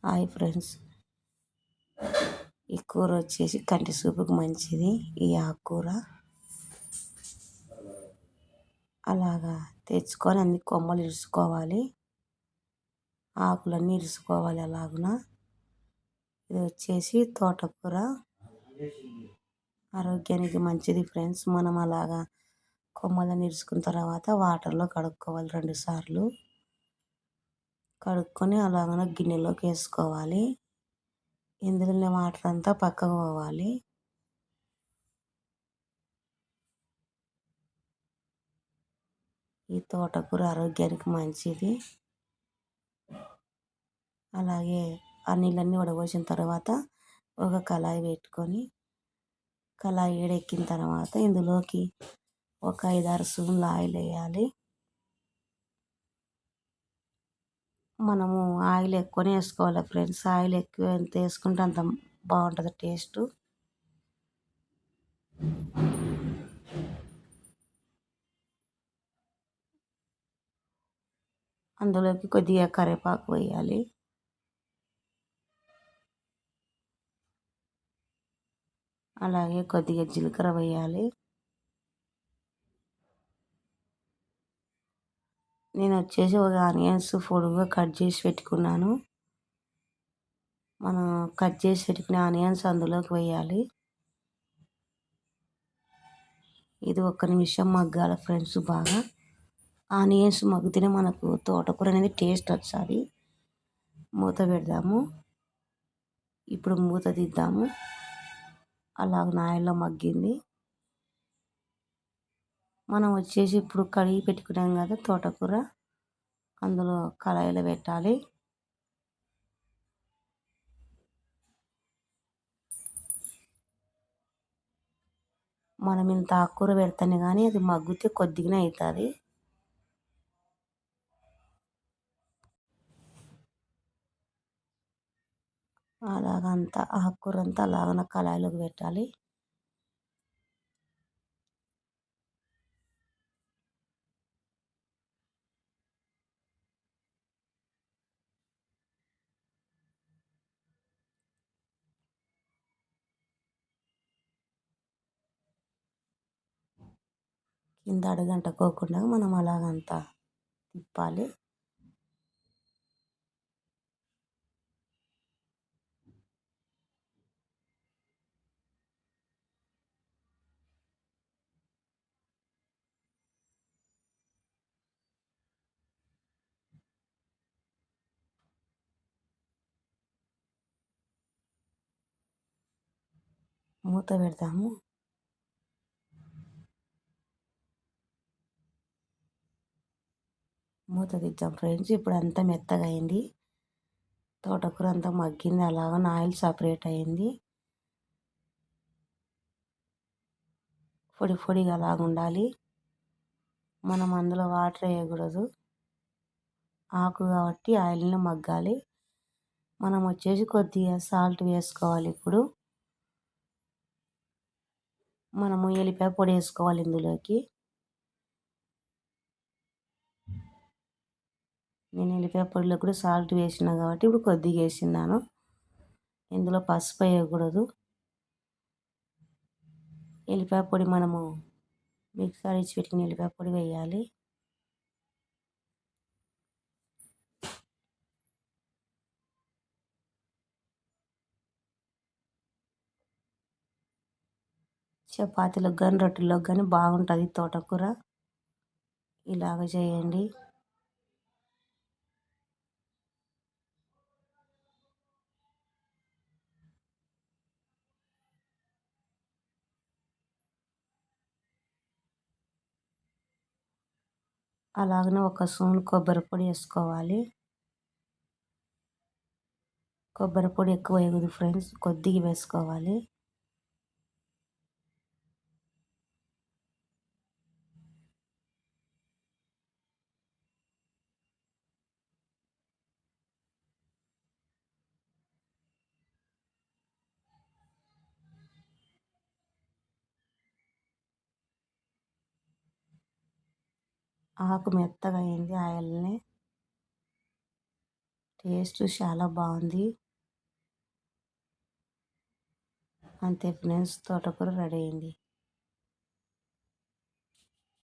Hi friends, ఈ కూర వచ్చేసి కంటి చూపుకు మంచిది. ఈ ఆకుకూర అలాగా తెచ్చుకొని అన్ని కొమ్మలు ఇరుసుకోవాలి, ఆకులన్నీ ఇరుసుకోవాలి. అలాగున ఇది వచ్చేసి తోటకూర, ఆరోగ్యానికి మంచిది ఫ్రెండ్స్. మనం అలాగా కొమ్మలను ఇరుసుకున్న తర్వాత వాటర్లో కడుక్కోవాలి 2 సార్లు. కడుక్కొని అలాగనే గిన్నెలోకి వేసుకోవాలి. ఇందులో వాటర్ అంతా పక్కకు పోవాలి. ఈ తోటకూర ఆరోగ్యానికి మంచిది. అలాగే ఆ నీళ్ళన్నీ వడపోసిన తర్వాత ఒక కళాయి పెట్టుకొని, కళాయి వేడెక్కిన తర్వాత ఇందులోకి ఒక 5-6 స్పూన్ల ఆయిల్ వేయాలి. మనము ఆయిల్ ఎక్కువనే వేసుకోవాలి ఫ్రెండ్స్. ఆయిల్ ఎక్కువ ఎంత వేసుకుంటే అంత బాగుంటుంది టేస్ట్. అందులోకి కొద్దిగా కరివేపాకు వేయాలి. అలాగే కొద్దిగా జీలకర్ర వేయాలి. నేను వచ్చేసి ఒక ఆనియన్స్ పొడుగుగా కట్ చేసి పెట్టుకున్నాను. మనం కట్ చేసి పెట్టుకున్న ఆనియన్స్ అందులోకి వేయాలి. ఇది 1 నిమిషం మగ్గాలి ఫ్రెండ్స్. బాగా ఆనియన్స్ మగ్గితేనే మనకు తోటకూర అనేది టేస్ట్ వస్తుంది. మూత పెడదాము. ఇప్పుడు మూత తీద్దాము. అలాగ ఆయిల్లో మగ్గింది. మనం వచ్చేసి ఇప్పుడు కడిగి పెట్టుకున్నాం కదా తోటకూర, అందులో కళాయిలో పెట్టాలి. మనం ఇంత ఆకుకూర పెడితేనే కానీ అది మగ్గితే కొద్దిగానే అవుతుంది. అలాగంతా ఆకుకూర అంతా అలాగ కళాయిలోకి పెట్టాలి. కింద అడుగంటకోకుండా మనం అలాగంతా తిప్పాలి. మూత పెడతాము. మూత తీద్దాం ఫ్రెండ్స్. ఇప్పుడు అంతా మెత్తగా అయింది. తోటకూర అంతా మగ్గింది. అలాగ ఆయిల్ సపరేట్ అయింది. పొడి పొడిగా అలాగ ఉండాలి. మనం అందులో వాటర్ వేయకూడదు. ఆకు కాబట్టి ఆయిల్లో మగ్గాలి. మనం వచ్చేసి కొద్దిగా సాల్ట్ వేసుకోవాలి. ఇప్పుడు మనము ఎల్లిపాయ పొడి వేసుకోవాలి ఇందులోకి. నేను ఎల్లిపాయ పొడిలో కూడా సాల్ట్ వేసిన కాబట్టి ఇప్పుడు కొద్దిగా వేసినాను. ఇందులో పసుపు వేయకూడదు. ఎల్లిపాయ పొడి మనము మిక్సర్ ఇచ్చి పెట్టిన ఎల్లిపాయ పొడి వేయాలి. చపాతీలకు కానీ రొట్టెలకు కానీ బాగుంటుంది తోటకూర. ఇలాగ చేయండి. అలాగనే 1 స్పూన్ కొబ్బరి పొడి వేసుకోవాలి. కొబ్బరి పొడి ఎక్కువ వేయకూడదు ఫ్రెండ్స్, కొద్దిగా వేసుకోవాలి. ఆకు మెత్తగా అయింది ఆయిల్ని. టేస్ట్ చాలా బాగుంది. అంతే ఫ్రెండ్స్, తోటకూర రెడీ అయింది.